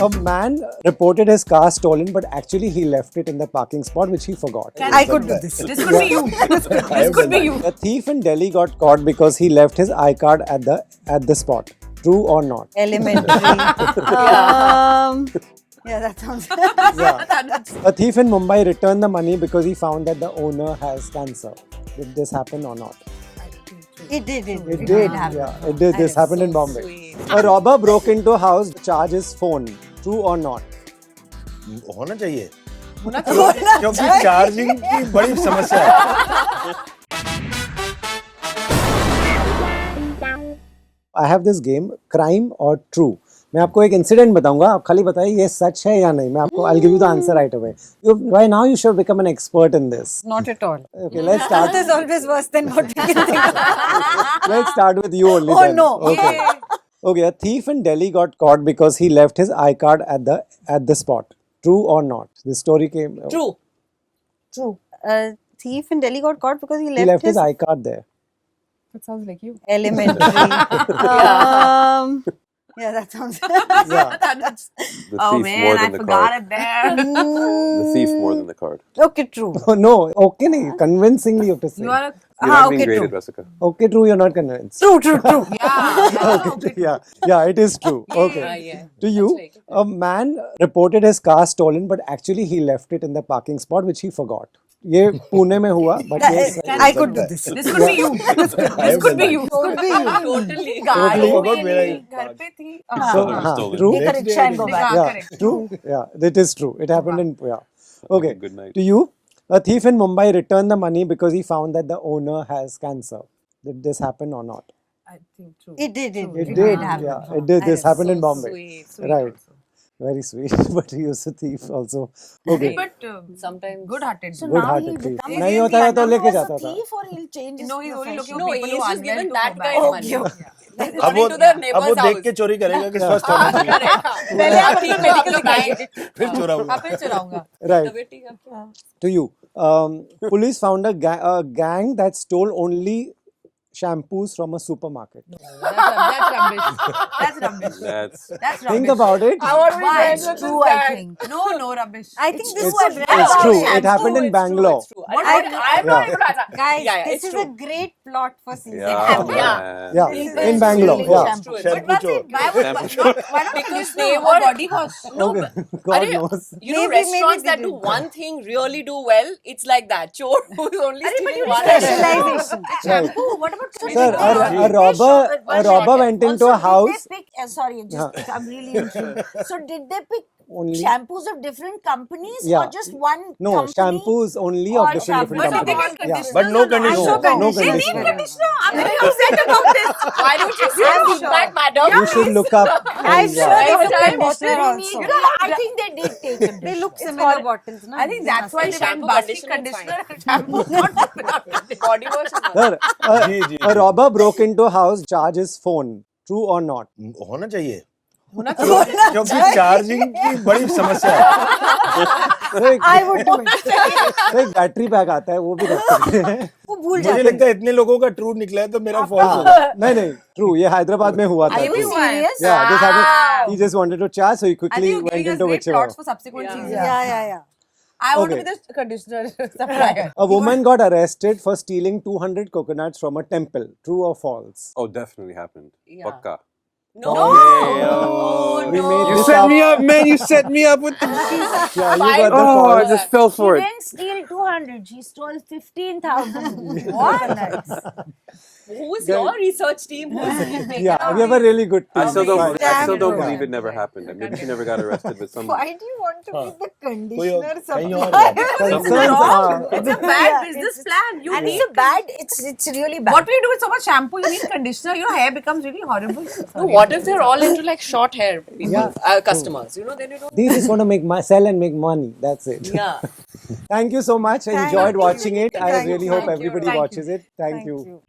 A man reported his car stolen, but actually he left it in the parking spot, which he forgot. I could do this. This could be you. This could be you. A thief in Delhi got caught because he left his iCard at the spot. True or not? Elementary. Yeah, that sounds. Yeah. A thief in Mumbai returned the money because he found that the owner has cancer. Did this happen or not? It did. It did. happen. Yeah, it did. This happened in Bombay. sweet. A robber broke into a house, charged his phone. True or not? होना चाहिए क्योंकि charging की बड़ी समस्या है. I have this game, crime or true. मैं आपको एक इंसिडेंट बताऊंगा, आप खाली बताइए ये सच है या नहीं. मैं आपको I'll give you the answer right away. By now you should become an expert in this. Not at all. Okay, let's start. Truth is always worse than what we can think. Let's start with you only. Oh, then. no. Okay. Okay, a thief in Delhi got caught because he left his iCard at the spot. True or not? This story came. True. True. A thief in Delhi got caught because He left his iCard there. That sounds like you. elementary. Yeah, that sounds. Yeah. That's, The oh thief man, more I than the forgot card. it there. The thief more than the card. Okay, true. Oh no. Okay, nahi. Convincingly you have to say. You are a You're not being okay, graded, true. Rasika. Okay, true. You're not convinced. True. Yeah, it is true. Okay. yeah. To you, That's right. a man reported his car stolen, but actually he left it in the parking spot, which he forgot. ये पुणे में हुआ, but ये I could do this. This could be you. This could be you. Could be you. Totally. Totally forgot मेरा ही घर पे थी. so, Stolen. true. Take a rickshaw and go back. Yeah, correct. true. Yeah, that is true. It happened in Okay. Good night. To you, a thief in Mumbai returned the money because he found that the owner has cancer. Did this happen or not? I think true. It did. It did. happen. Yeah, it did. This happened in Bombay. Sweet. Right. Very sweet, but he was a thief also. Okay. But sometimes good-hearted. So Good now he hearted thief. becomes नहीं होता है तो लेके जाता था. thief or he'll change his No, he's only looking profession? for people who are given that guy money. अब वो देख के चोरी करेगा कि स्वस्थ होना चाहिए. पहले आप ठीक मेडिकल दिखाएंगे. फिर चुराऊंगा. फिर चुराऊंगा. Right. To you, police found a gang that stole only shampoos from a supermarket. That's rubbish. That's rubbish. That's That's rubbish. Think about it. Why? True, I think. No rubbish. I think this It's, was it's true. It happened in Bangalore. I'm not able to answer. Guys, Yeah, this it's is true. a great plot for season. yeah, Yeah. Yeah, People in Bangalore. stealing Yeah. shampoo. Shampoo चोर. Why not because they were body wash? No, Okay. God knows. you know Maybe restaurants they that do did. one thing really do well. It's like that. Chore who's only stealing one. Specialization. Right. What about Sir, a robber went into a house. Did they pick, sorry, I'm really intrigued. So did they pick Only shampoos of different companies Yeah. or just one no company? shampoos only of Or different shampoos. companies. Yeah. But no conditioner. No They need conditioner. conditioner. I'm very upset about this. Why don't you say feedback, madam? You should look up. I'm and, sure Every they time put conditioner water also. No, I think they did take conditioner. They look It's similar horrible. bottles, no? I think that's why they went Shampoo, basket conditioner, conditioner. Shampoo, not body wash. is not. Sir, जी, जी, a robber broke into a house, charged his phone. True or not? होना चाहिए होना चाहिए. क्योंकि charging की बड़ी समस्या है. तो एक, I would do it. तो एक बैटरी पैक आता है वो भी रख सकते हैं. वो भूल मुझे जाते लगता है इतने लोगों का ट्रू निकला है तो मेरा फॉल्स होगा. हाँ, नहीं ट्रू ये हैदराबाद में हुआ था. Are you serious? Yeah, this happened. He just wanted to charge, so he I think quickly you're went giving us into great whichever. plots for subsequent seasons. Yeah. I want to Okay. be the conditioner supplier. A woman got arrested for stealing 200 coconuts from a temple. True or false? oh, definitely happened. Yeah. Pakka. No. Oh, we made You this set up. me up, man. You set me up with the. Yeah, you Why got the not? Oh, I false. just fell She for it. didn't steal 200. She stole 15,000. What? Who is your research team? Who's Yeah, we have a really good team. I still don't Damn. believe it never happened. And maybe she never got arrested with some. Why do you want to be the कोई और- conditioner कहीं और supplier? बात. Concerns are- It's a bad business plan. You And need it's a bad, it's really bad. What do you do with so much shampoo? You need conditioner. Your hair becomes really horrible. No, what if they're all into like short hair people, Yeah. customers? You know, then you don't. They just want to sell and make money. That's it. Yeah. Thank you so much. I enjoyed watching it. I Thank really you. hope Thank you. everybody Thank watches it. Thank you. you.